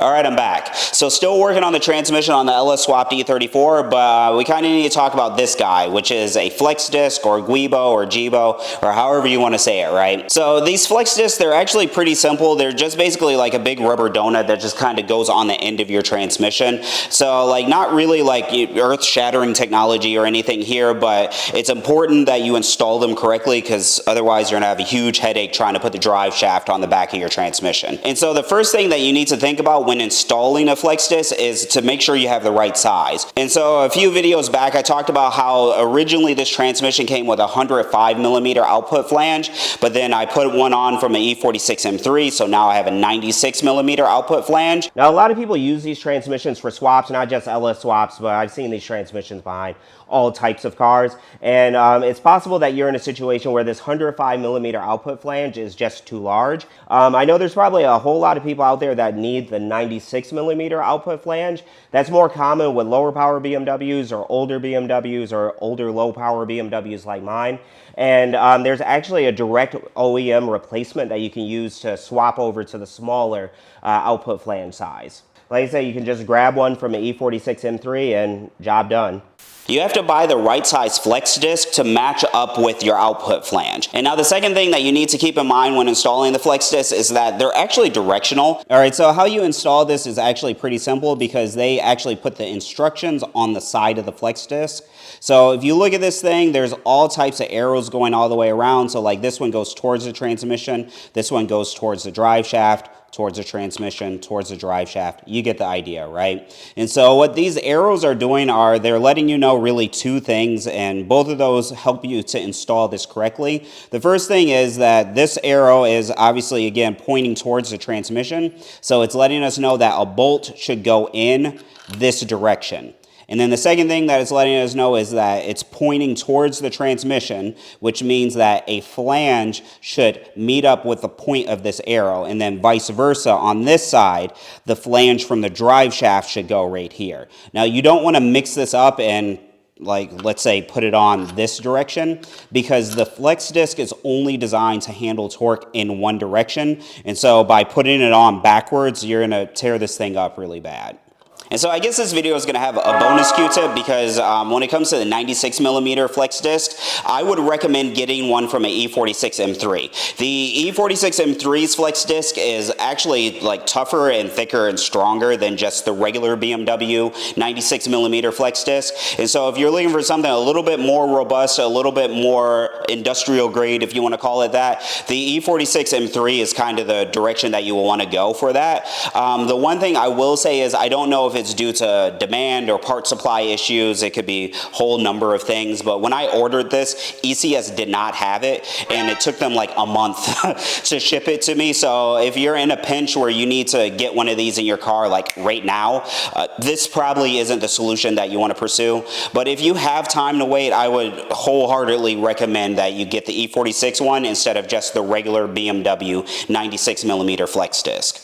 All right, I'm back. So still working on the transmission on the LS swapped E34, but we kind of need to talk about this guy, which is a flex disc or Guibo or giubo, or however you want to say it, right? So these flex discs, they're actually pretty simple. They're just basically like a big rubber donut that just kind of goes on the end of your transmission. So like not really like earth-shattering technology or anything here, but it's important that you install them correctly because otherwise you're gonna have a huge headache trying to put the drive shaft on the back of your transmission. And so the first thing that you need to think about when installing a flex disc is to make sure you have the right size. And so a few videos back, I talked about how originally this transmission came with a 105mm output flange, but then I put one on from an E46 M3, so now I have a 96mm output flange. Now, a lot of people use these transmissions for swaps, not just LS swaps, but I've seen these transmissions behind all types of cars. And it's possible that you're in a situation where this 105mm output flange is just too large. I know there's probably a whole lot of people out there that need the 96mm output flange. That's more common with lower power BMWs or older BMWs or older low power BMWs like mine. And there's actually a direct OEM replacement that you can use to swap over to the smaller output flange size. Like I say, you can just grab one from an E46 M3 and job done. You have to buy the right size flex disc to match up with your output flange. And now the second thing that you need to keep in mind when installing the flex disc is that they're actually directional. All right, so how you install this is actually pretty simple because they actually put the instructions on the side of the flex disc. So if you look at this thing, there's all types of arrows going all the way around. So like this one goes towards the transmission, this one goes towards the drive shaft, towards the transmission, towards the drive shaft. You get the idea, right? And so what these arrows are doing are they're letting you know really two things, and both of those help you to install this correctly. The first thing is that this arrow is obviously, again, pointing towards the transmission. So it's letting us know that a bolt should go in this direction. And then the second thing that it's letting us know is that it's pointing towards the transmission, which means that a flange should meet up with the point of this arrow, and then vice versa on this side, the flange from the drive shaft should go right here. Now you don't want to mix this up and like, let's say, put it on this direction, because the flex disc is only designed to handle torque in one direction. And so by putting it on backwards, you're going to tear this thing up really bad. And so I guess this video is going to have a bonus Q-tip because when it comes to the 96mm flex disc, I would recommend getting one from an E46 M3. The E46 M3's flex disc is actually like tougher and thicker and stronger than just the regular BMW 96mm flex disc. And so if you're looking for something a little bit more robust, a little bit more industrial grade, if you want to call it that, the E46 M3 is kind of the direction that you will want to go for that. The one thing I will say is I don't know if it's due to demand or part supply issues. It could be a whole number of things, but when I ordered this, ECS did not have it, and it took them like a month to ship it to me. So if you're in a pinch where you need to get one of these in your car like right now, this probably isn't the solution that you want to pursue. But if you have time to wait, I would wholeheartedly recommend that you get the E46 one instead of just the regular BMW 96mm flex disc.